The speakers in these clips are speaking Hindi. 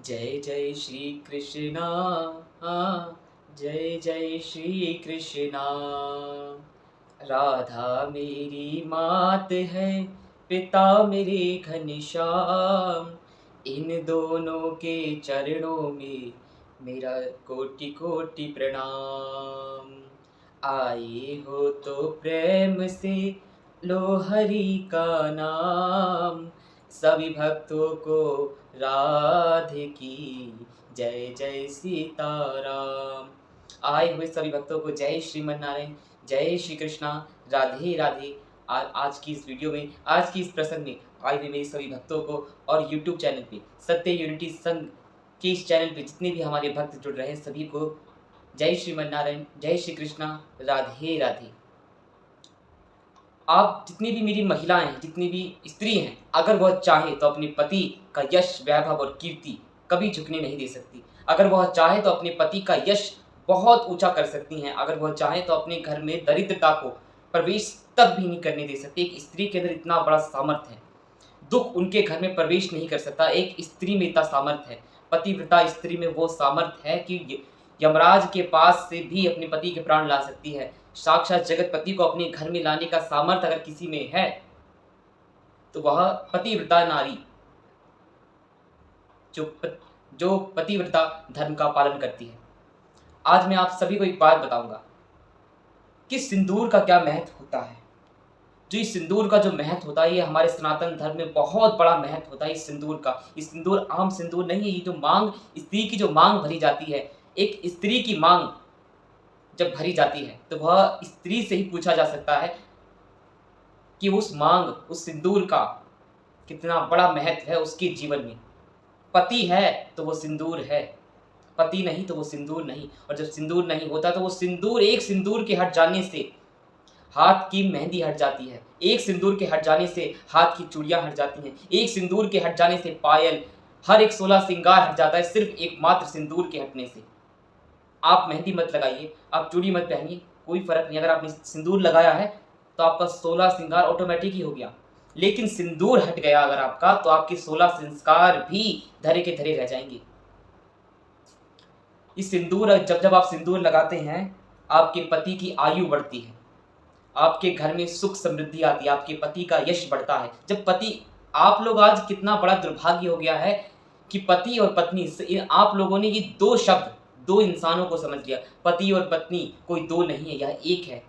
जय जय श्री कृष्णा, जय जय श्री कृष्णा। राधा मेरी मात है, पिता मेरे घनश्याम। इन दोनों के चरणों में मेरा कोटि कोटि प्रणाम। आए हो तो प्रेम से लो हरि का नाम। सभी भक्तों को राधे की जय जय सीताराम। आए हुए सभी भक्तों को जय श्रीमन नारायण, जय श्री कृष्णा, राधे राधे। आज की इस वीडियो में, आज की इस प्रसंग में आए हुए मेरे सभी भक्तों को और YouTube चैनल पे सत्य यूनिटी संघ के इस चैनल पे जितने भी हमारे भक्त जुड़ रहे हैं सभी को जय श्रीमन नारायण, जय श्री कृष्णा, राधे राधे। आप जितनी भी मेरी महिलाएं हैं, जितनी भी स्त्री हैं, अगर वह चाहे तो अपने पति का यश, वैभव और कीर्ति कभी झुकने नहीं दे सकती। अगर वह चाहे तो अपने पति का यश बहुत ऊंचा कर सकती हैं। अगर वह चाहे तो अपने घर में दरिद्रता को प्रवेश तक भी नहीं करने दे सकती। एक स्त्री के अंदर इतना बड़ा सामर्थ्य है, दुख उनके घर में प्रवेश नहीं कर सकता। एक स्त्री में इतना सामर्थ्य है, पतिव्रता स्त्री में वो सामर्थ्य है कि यमराज के पास से भी अपने पति के प्राण ला सकती है। साक्षात जगतपति को अपने घर में लाने का सामर्थ्य अगर किसी में है तो वह पतिव्रता नारी, जो पतिव्रता धर्म का पालन करती है। आज मैं आप सभी को एक बात बताऊंगा कि सिंदूर का क्या महत्व होता है। जो इस सिंदूर का जो महत्व होता है, ये हमारे सनातन धर्म में बहुत बड़ा महत्व होता है इस सिंदूर का। इस सिंदूर आम सिंदूर नहीं है। ये जो मांग, स्त्री की जो मांग भरी जाती है, एक स्त्री की मांग जब भरी जाती है तो वह स्त्री से ही पूछा जा सकता है कि उस मांग, उस सिंदूर का कितना बड़ा महत्व है उसके जीवन में। पति है तो वो सिंदूर है, पति नहीं तो वो सिंदूर नहीं। और जब सिंदूर नहीं होता तो वो सिंदूर, एक सिंदूर के हट जाने से हाथ की मेहंदी हट जाती है, एक सिंदूर के हट जाने से हाथ की चूड़ियां हट जाती हैं, एक सिंदूर के हट जाने से पायल, हर एक 16 श्रृंगार हट जाता है सिर्फ एकमात्र सिंदूर के हटने से। आप मेहंदी मत लगाइए, आप चूड़ी मत पहनिए, कोई फर्क नहीं। अगर आपने सिंदूर लगाया है तो आपका 16 श्रृंगार ऑटोमेटिक ही हो गया। लेकिन सिंदूर हट गया अगर आपका, तो आपके 16 संस्कार भी धरे के धरे रह जाएंगे। इस सिंदूर, जब जब आप सिंदूर लगाते हैं, आपके पति की आयु बढ़ती है, आपके घर में सुख समृद्धि आती है, आपके पति का यश बढ़ता है। जब पति, आप लोग आज कितना बड़ा दुर्भाग्य हो गया है कि पति और पत्नी, आप लोगों ने ये दो शब्द, दो इंसानों को समझ लिया। पति और पत्नी कोई दो नहीं है, यह एक है।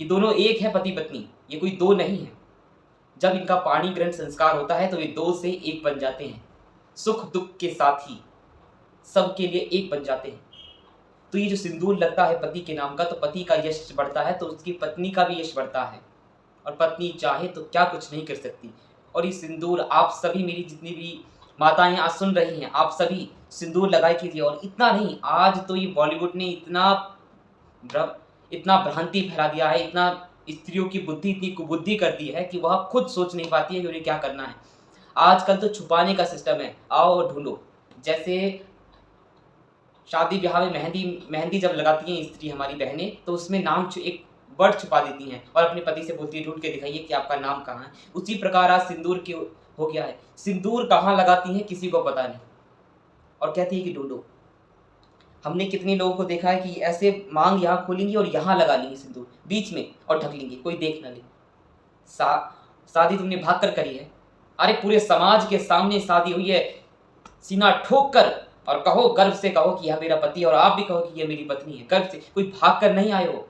ये दोनों एक है, पति पत्नी, ये कोई दो नहीं है। जब इनका पाणी ग्रहण संस्कार होता है तो ये दो से एक बन जाते हैं। सुख दुख के साथी सबके लिए एक बन जाते हैं। तो ये जो सिंदूर लगता है पति के नाम का, तो पति का यश बढ़ता है तो उसकी पत्नी का भी यश बढ़ता है। और पत्नी चाहे तो क्या कुछ नहीं कर सकती। और ये सिंदूर, आप सभी, मेरी जितनी भी माताएं आज सुन रही हैं, आप सभी सिंदूर लगाए कीजिए। और इतना नहीं, आज तो ये बॉलीवुड ने इतना भ्रांति फैला दिया है, इतना स्त्रियों की बुद्धि इतनी कुबुद्धि कर दी है कि वह खुद सोच नहीं पाती है कि उन्हें क्या करना है। आजकल तो छुपाने का सिस्टम है, आओ और ढूंढो। जैसे शादी ब्याह में मेहंदी मेहंदी जब लगाती हैं स्त्री, हमारी बहनें, तो उसमें नाम एक वर्ड छुपा देती हैं और अपने पति से बोलती है ढूंढ के दिखाइए कि आपका नाम कहाँ है। उसी प्रकार आज सिंदूर की हो गया है। सिंदूर कहाँ लगाती हैं किसी को पता नहीं, और कहती है कि ढूंढो। हमने कितने लोगों को देखा है कि ऐसे मांग यहाँ खोलेंगी और यहाँ लगा लेंगे सिंदूर बीच में और ढक लेंगे, कोई देख ना ले। शादी तुमने भाग कर करी है, अरे पूरे समाज के सामने शादी हुई है, सीना ठोक कर और कहो, गर्व से कहो कि यह मेरा पति है, और आप भी कहो कि यह मेरी पत्नी है, गर्व से। कोई भाग कर नहीं आए हो।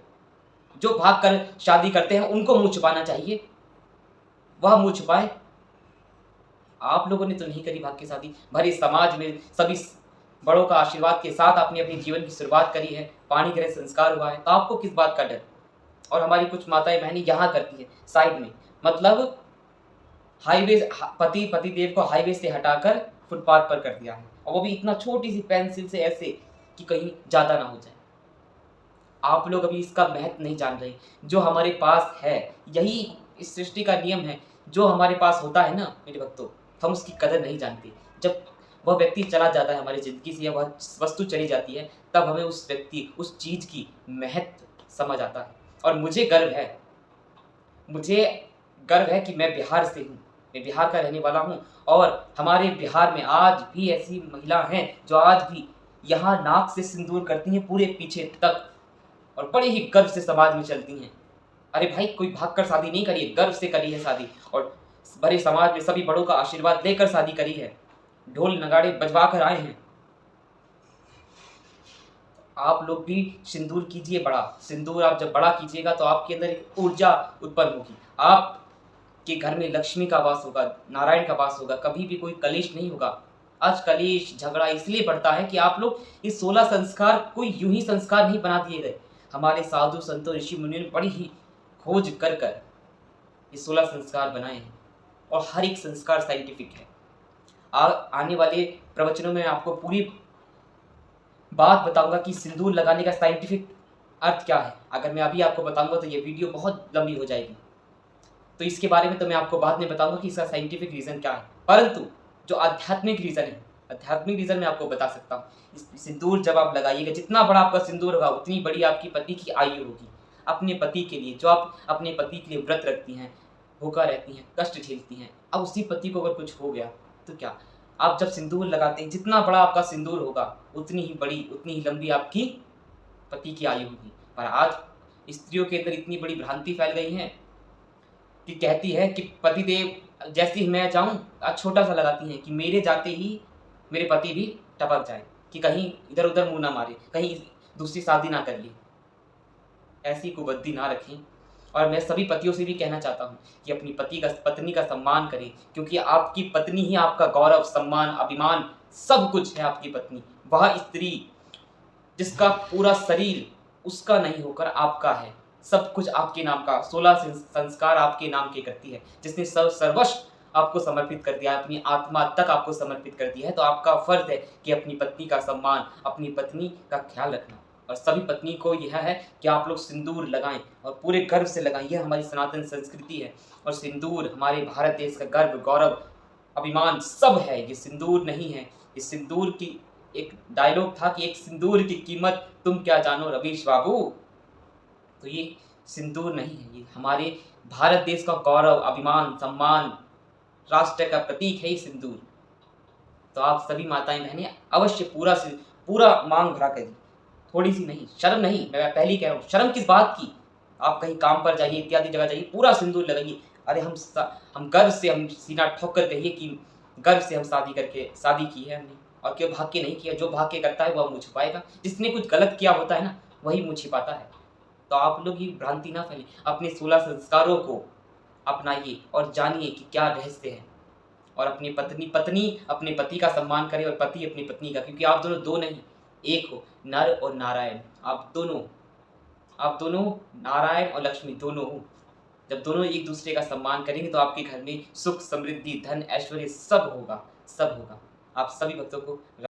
जो भाग कर शादी करते हैं उनको मुंह छुपाना चाहिए, वह मुंह छुपाए। आप लोगों ने तो नहीं करी भाग के शादी, भरे समाज में सभी बड़ों का आशीर्वाद के साथ आपने अपने जीवन की शुरुआत करी है, पाणी ग्रहण संस्कार हुआ है, तो आपको किस बात का डर। और हमारी कुछ माताएं बहनें यहाँ करती है साइड में, मतलब हाईवे, पति देव को हाईवे से हटाकर फुटपाथ पर कर दिया है, और वो भी इतना छोटी सी पेंसिल से, ऐसे कि कहीं ज़्यादा ना हो जाए। आप लोग अभी इसका महत्व नहीं जान रहे। जो हमारे पास है, यही इस सृष्टि का नियम है, जो हमारे पास होता है ना मेरे भक्तों, हम उसकी कदर नहीं जानते। जब वह व्यक्ति चला जाता है हमारी ज़िंदगी से, या वह वस्तु चली जाती है, तब हमें उस व्यक्ति, उस चीज़ की महत्व समझ आता है। और मुझे गर्व है कि मैं बिहार से हूँ, मैं बिहार का रहने वाला हूँ और हमारे बिहार में आज भी ऐसी महिला हैं जो आज भी यहाँ नाक से सिंदूर करती हैं पूरे पीछे तक और बड़े ही गर्व से समाज में चलती हैं। अरे भाई, कोई भागकर शादी नहीं करी है, गर्व से करी है शादी और बड़े समाज में सभी बड़ों का आशीर्वाद लेकर शादी करी है, ढोल नगाड़े बजवा कर आए हैं। आप लोग भी सिंदूर कीजिए बड़ा। सिंदूर आप जब बड़ा कीजिएगा तो आपके अंदर एक ऊर्जा उत्पन्न होगी, आपके घर में लक्ष्मी का वास होगा, नारायण का वास होगा, कभी भी कोई कलेश नहीं होगा। आज कलेश झगड़ा इसलिए बढ़ता है कि आप लोग इस 16 संस्कार कोई यूं ही संस्कार नहीं बना दिए गए। हमारे साधु संतों ऋषि मुनियों ने बड़ी ही खोज कर कर ये 16 संस्कार बनाए हैं और हर एक संस्कार साइंटिफिक है। आने वाले प्रवचनों में आपको पूरी बात बताऊंगा कि सिंदूर लगाने का साइंटिफिक अर्थ क्या है। अगर मैं अभी आपको बताऊंगा तो ये वीडियो बहुत लंबी हो जाएगी, तो इसके बारे में तो मैं आपको बाद में बताऊंगा कि इसका साइंटिफिक रीज़न क्या है। परंतु जो आध्यात्मिक रीज़न है, आध्यात्मिक रीज़न मैं आपको बता सकता हूँ। सिंदूर जब आप लगाइएगा, जितना बड़ा आपका सिंदूर होगा उतनी बड़ी आपकी पति की आयु होगी। अपने पति के लिए, जो आप अपने पति के लिए व्रत रखती हैं, भूखा रहती हैं, कष्ट झेलती हैं, अब उसी पति को अगर कुछ हो गया तो क्या। आप जब सिंदूर लगाते हैं, जितना बड़ा आपका सिंदूर होगा उतनी ही बड़ी, उतनी ही लंबी आपकी पति की आयु होगी। पर आज स्त्रियों के अंदर इतनी बड़ी भ्रांति फैल गई है कि कहती है कि पतिदेव जैसे ही मैं जाऊं, आज छोटा सा लगाती हैं कि मेरे जाते ही मेरे पति भी टपक जाए, कि कहीं इधर उधर मुंह ना मारे, कहीं दूसरी शादी ना कर ले। ऐसी कुबुद्धि ना रखें। और मैं सभी पतियों से भी कहना चाहता हूँ कि अपनी पत्नी का सम्मान करें, क्योंकि आपकी पत्नी ही आपका गौरव, सम्मान, अभिमान सब कुछ है। आपकी पत्नी वह स्त्री जिसका पूरा शरीर उसका नहीं होकर आपका है, सब कुछ आपके नाम का, 16 संस्कार आपके नाम के करती है, जिसने सर्वस्व आपको समर्पित कर दिया है, अपनी आत्मा तक आपको समर्पित कर दिया है। तो आपका फर्ज है कि अपनी पत्नी का सम्मान, अपनी पत्नी का ख्याल रखना। और सभी पत्नी को यह है कि आप लोग सिंदूर लगाएं और पूरे गर्व से लगाएं। यह हमारी सनातन संस्कृति है और सिंदूर हमारे भारत देश का गर्व, गौरव, अभिमान सब है। ये सिंदूर नहीं है। इस सिंदूर की एक डायलॉग था कि एक सिंदूर की कीमत तुम क्या जानो रवीश बाबू। तो ये सिंदूर नहीं है, ये हमारे भारत देश का गौरव, अभिमान, सम्मान, राष्ट्र का प्रतीक है ये सिंदूर। तो आप सभी माताएं बहनें अवश्य पूरा मांग भरा करिए, थोड़ी सी नहीं, शर्म नहीं। मैं पहले ही कह रहा हूँ, शर्म किस बात की। आप कहीं काम पर जाइए, इत्यादि जगह जाइए, पूरा सिंदूर लगाइए। अरे हम गर्व से, हम सीना ठोक कर कहिए कि गर्व से हम शादी की है हमने, और क्यों भाग के नहीं किया। जो भाग के करता है वह मुँह छुपाएगा, जिसने कुछ गलत किया होता है ना वही मुँह छिपाता है। तो आप लोग ये भ्रांति ना फैले, अपने 16 संस्कारों को अपनाइए और जानिए कि क्या रहस्य है। और अपनी पत्नी अपने पति का सम्मान करे और पति अपनी पत्नी का, क्योंकि आप दोनों दो नहीं, एक हो, नर और नारायण। आप दोनों नारायण और लक्ष्मी दोनों हो। जब दोनों एक दूसरे का सम्मान करेंगे तो आपके घर में सुख, समृद्धि, धन, ऐश्वर्य सब होगा, सब होगा। आप सभी भक्तों को